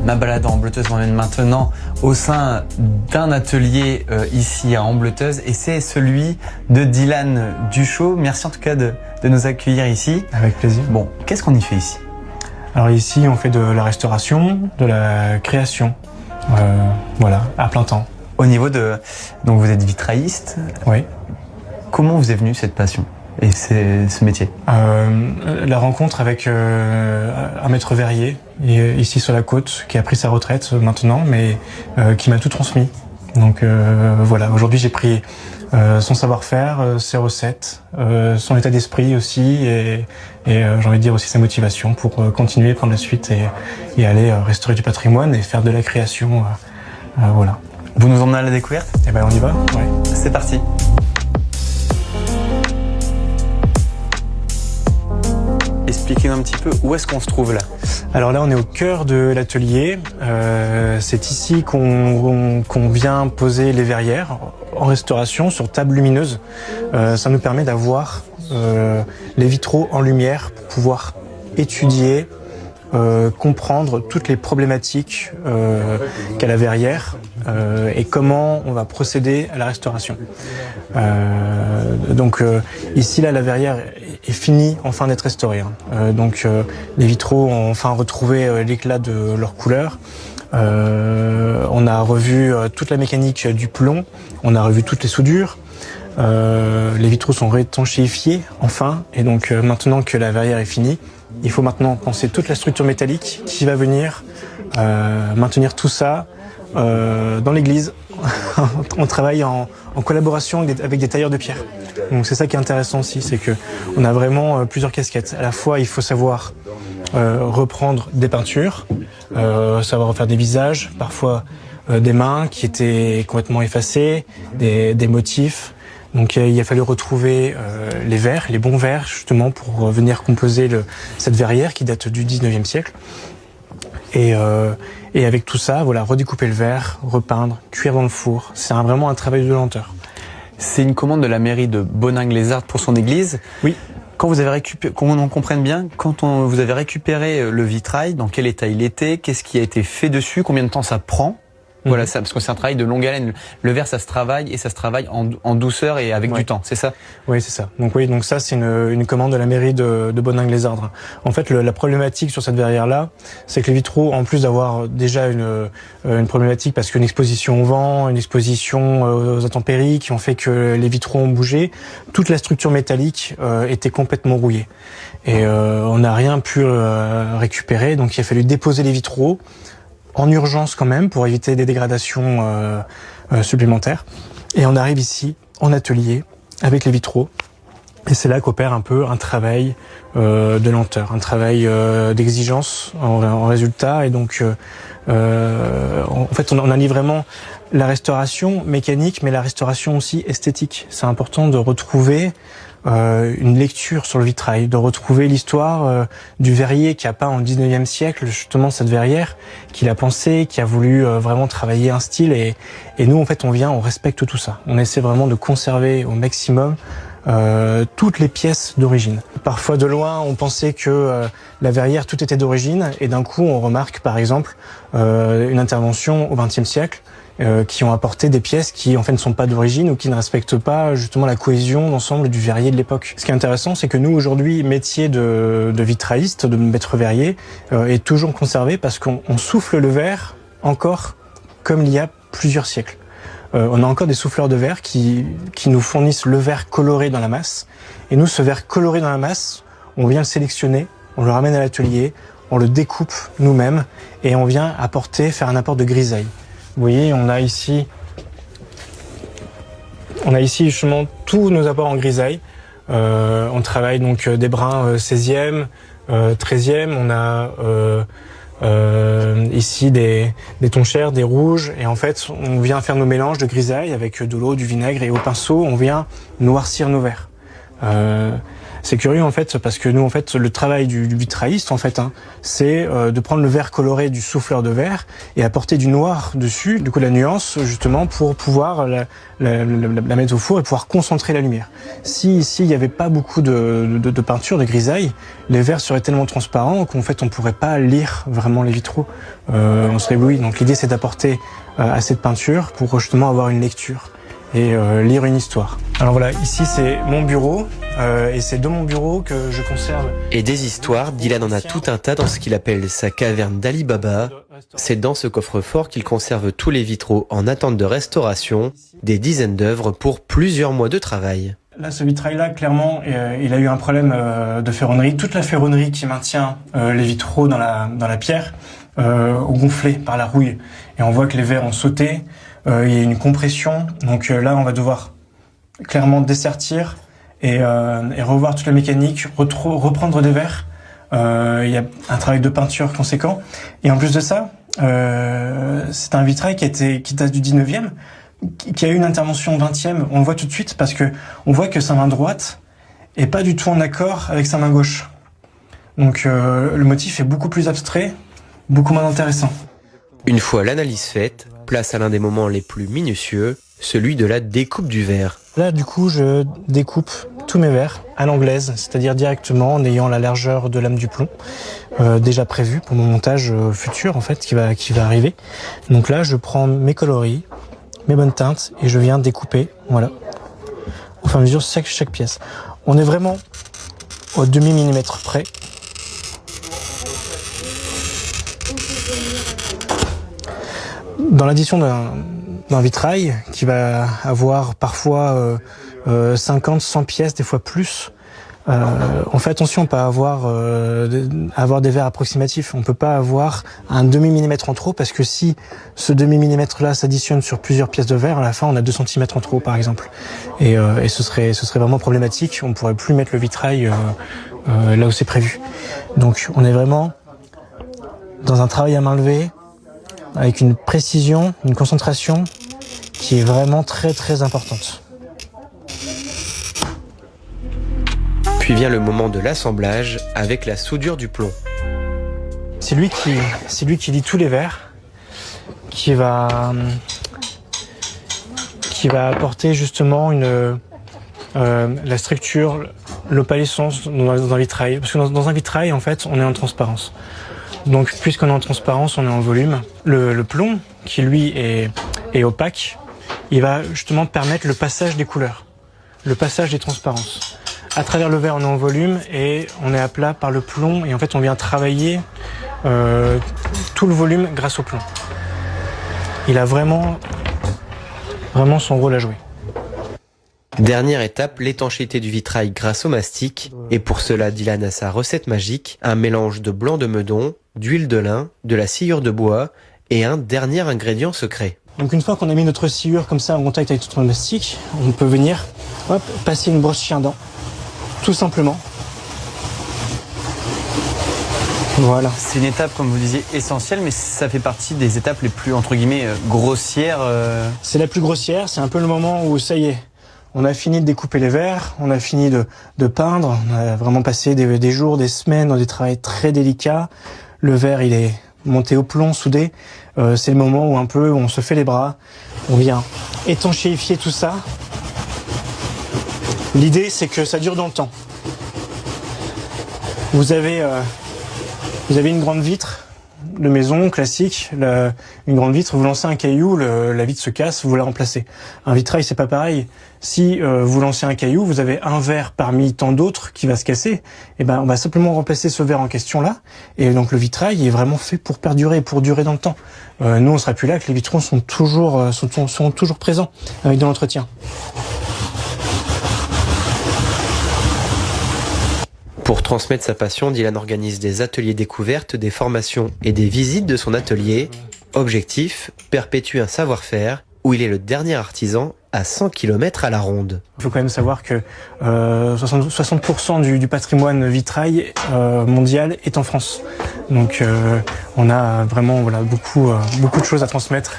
Ma balade en Ambleteuse m'emmène maintenant au sein d'un atelier ici à Ambleteuse et c'est celui de Dylan Duchot. Merci en tout cas de nous accueillir ici. Avec plaisir. Bon, qu'est-ce qu'on y fait ici? Alors ici on fait de la restauration, de la création, voilà, à plein temps. Au niveau de... Donc vous êtes vitrailliste. Oui. Comment vous est venue cette passion et ce métier? La rencontre avec un maître verrier ici sur la côte qui a pris sa retraite maintenant mais qui m'a tout transmis. Donc voilà, aujourd'hui j'ai pris son savoir-faire, ses recettes, son état d'esprit aussi et j'ai envie de dire aussi sa motivation pour continuer, prendre la suite et aller restaurer du patrimoine et faire de la création. Voilà. Vous nous emmenez à la découverte? Eh ben on y va, ouais. C'est parti. Expliquez-nous un petit peu où est-ce qu'on se trouve là. Alors là on est au cœur de l'atelier, c'est ici qu'on vient poser les verrières en restauration sur table lumineuse. Ça nous permet d'avoir les vitraux en lumière pour pouvoir étudier, comprendre toutes les problématiques qu'a la verrière et comment on va procéder à la restauration. Donc ici là la verrière est finie enfin d'être restaurée. Donc les vitraux ont enfin retrouvé l'éclat de leur couleur. On a revu toute la mécanique du plomb, on a revu toutes les soudures. Les vitraux sont réétanchéifiés enfin et donc maintenant que la verrière est finie, il faut maintenant penser toute la structure métallique qui va venir maintenir tout ça dans l'église. On travaille en collaboration avec des tailleurs de pierre. Donc c'est ça qui est intéressant aussi, c'est que on a vraiment plusieurs casquettes. À la fois, il faut savoir reprendre des peintures, savoir refaire des visages, parfois des mains qui étaient complètement effacées, des motifs. Donc il a fallu retrouver les verres, les bons verres justement pour venir composer cette verrière qui date du 19e siècle. Et avec tout ça, voilà, redécouper le verre, repeindre, cuire dans le four. C'est vraiment un travail de lenteur. C'est une commande de la mairie de Boningue-les-Ardes pour son église. Oui. Quand vous avez récupéré, qu'on en comprenne bien, vous avez récupéré le vitrail, dans quel état il était, qu'est-ce qui a été fait dessus, combien de temps ça prend? Voilà, ça, parce que c'est un travail de longue haleine. Le verre, ça se travaille et ça se travaille en douceur et avec du temps, c'est ça? Oui, c'est ça. Donc oui, donc ça c'est une commande de la mairie de Boningue-les-Ardes. En fait, la problématique sur cette verrière-là, c'est que les vitraux, en plus d'avoir déjà une problématique parce qu'une exposition au vent, une exposition aux intempéries qui ont fait que les vitraux ont bougé, toute la structure métallique était complètement rouillée. Et on n'a rien pu récupérer, donc il a fallu déposer les vitraux en urgence quand même pour éviter des dégradations supplémentaires. Et on arrive ici en atelier avec les vitraux et c'est là qu'opère un peu un travail de lenteur, un travail d'exigence en résultat. Et donc en fait on allie vraiment la restauration mécanique mais la restauration aussi esthétique. C'est important de retrouver une lecture sur le vitrail, de retrouver l'histoire du verrier qui a peint au 19e siècle justement cette verrière, qu'il a pensé, qui a voulu vraiment travailler un style et nous en fait on respecte tout ça. On essaie vraiment de conserver au maximum toutes les pièces d'origine. Parfois de loin on pensait que la verrière tout était d'origine et d'un coup on remarque par exemple une intervention au XXe siècle qui ont apporté des pièces qui en fait ne sont pas d'origine ou qui ne respectent pas justement la cohésion d'ensemble du verrier de l'époque. Ce qui est intéressant, c'est que nous aujourd'hui, métier de vitrailliste, de maître verrier, est toujours conservé parce qu'on souffle le verre encore comme il y a plusieurs siècles. On a encore des souffleurs de verre qui nous fournissent le verre coloré dans la masse. Et nous, ce verre coloré dans la masse, on vient le sélectionner, on le ramène à l'atelier, on le découpe nous-mêmes et on vient faire un apport de grisaille. Vous voyez, on a ici justement tous nos apports en grisaille. On travaille donc des brins 16e, 13e. On a ici des tons chers, des rouges. Et en fait, on vient faire nos mélanges de grisaille avec de l'eau, du vinaigre et au pinceau, on vient noircir nos verres. C'est curieux en fait parce que nous en fait le travail du vitrailliste en fait c'est de prendre le verre coloré du souffleur de verre et apporter du noir dessus, du coup la nuance justement pour pouvoir la mettre au four et pouvoir concentrer la lumière. Si ici il n'y avait pas beaucoup de peinture, de grisaille, les verres seraient tellement transparents qu'en fait on pourrait pas lire vraiment les vitraux. On serait ébloui. Donc l'idée c'est d'apporter assez de peinture pour justement avoir une lecture et lire une histoire. Alors voilà, ici c'est mon bureau et c'est de mon bureau que je conserve. Et des histoires, Dylan en a tout un tas dans ce qu'il appelle sa caverne d'Ali Baba. C'est dans ce coffre-fort qu'il conserve tous les vitraux en attente de restauration, des dizaines d'œuvres pour plusieurs mois de travail. Là, ce vitrail-là, clairement, il a eu un problème de ferronnerie. Toute la ferronnerie qui maintient les vitraux dans la pierre ont gonflé par la rouille. Et on voit que les verres ont sauté, il y a une compression. Donc là, on va devoir clairement dessertir et revoir toute la mécanique, reprendre des verres. Il y a un travail de peinture conséquent. Et en plus de ça, c'est un vitrail qui date du 19e, qui a eu une intervention 20e. On le voit tout de suite parce que on voit que sa main droite est pas du tout en accord avec sa main gauche. Donc le motif est beaucoup plus abstrait, beaucoup moins intéressant. Une fois l'analyse faite, place à l'un des moments les plus minutieux, celui de la découpe du verre. Là, du coup, je découpe tous mes verres à l'anglaise, c'est-à-dire directement en ayant la largeur de lame du plomb, déjà prévue pour mon montage futur, en fait, qui va arriver. Donc là, je prends mes coloris, mes bonnes teintes, et je viens découper, voilà, au fur et à mesure chaque pièce. On est vraiment au demi-millimètre près. Dans l'addition d'un vitrail qui va avoir parfois 50, 100 pièces, des fois plus, on fait attention à pas avoir des verres approximatifs. On peut pas avoir un demi-millimètre en trop parce que si ce demi-millimètre-là s'additionne sur plusieurs pièces de verre, à la fin on a 2 centimètres en trop par exemple. Et ce serait vraiment problématique. On pourrait plus mettre le vitrail là où c'est prévu. Donc on est vraiment dans un travail à main levée, avec une précision, une concentration qui est vraiment très très importante. Puis vient le moment de l'assemblage avec la soudure du plomb. C'est lui qui lie tous les verres, qui va apporter justement la structure, l'opalescence dans un vitrail. Parce que dans un vitrail, en fait, on est en transparence. Donc, puisqu'on est en transparence, on est en volume. Le plomb, qui lui est opaque, il va justement permettre le passage des couleurs, le passage des transparences. À travers le verre, on est en volume et on est à plat par le plomb. Et en fait, on vient travailler tout le volume grâce au plomb. Il a vraiment son rôle à jouer. Dernière étape, l'étanchéité du vitrail grâce au mastic. Et pour cela, Dylan a sa recette magique, un mélange de blanc de meudon, d'huile de lin, de la sciure de bois et un dernier ingrédient secret. Donc une fois qu'on a mis notre sciure comme ça en contact avec notre mastic, on peut venir passer une brosse chien-dent, tout simplement. Voilà. C'est une étape, comme vous disiez, essentielle, mais ça fait partie des étapes les plus, entre guillemets, grossières. C'est la plus grossière, c'est un peu le moment où ça y est. On a fini de découper les verres, on a fini de peindre, on a vraiment passé des jours, des semaines dans des travaux très délicats. Le verre, il est monté au plomb, soudé. C'est le moment où un peu on se fait les bras, on vient étanchéifier tout ça. L'idée, c'est que ça dure dans le temps. Vous avez une grande vitre de maison classique, une grande vitre, vous lancez un caillou, la vitre se casse, vous la remplacez. Un vitrail, c'est pas pareil. Si vous lancez un caillou, vous avez un verre parmi tant d'autres qui va se casser, et ben on va simplement remplacer ce verre en question là, et donc le vitrail est vraiment fait pour perdurer, pour durer dans le temps. Nous, on sera plus là, que les vitraux sont toujours présents avec de l'entretien. Pour transmettre sa passion, Dylan organise des ateliers découvertes, des formations et des visites de son atelier. Objectif, perpétuer un savoir-faire où il est le dernier artisan à 100 km à la ronde. Il faut quand même savoir que 60% du patrimoine vitrail mondial est en France. Donc on a vraiment beaucoup de choses à transmettre.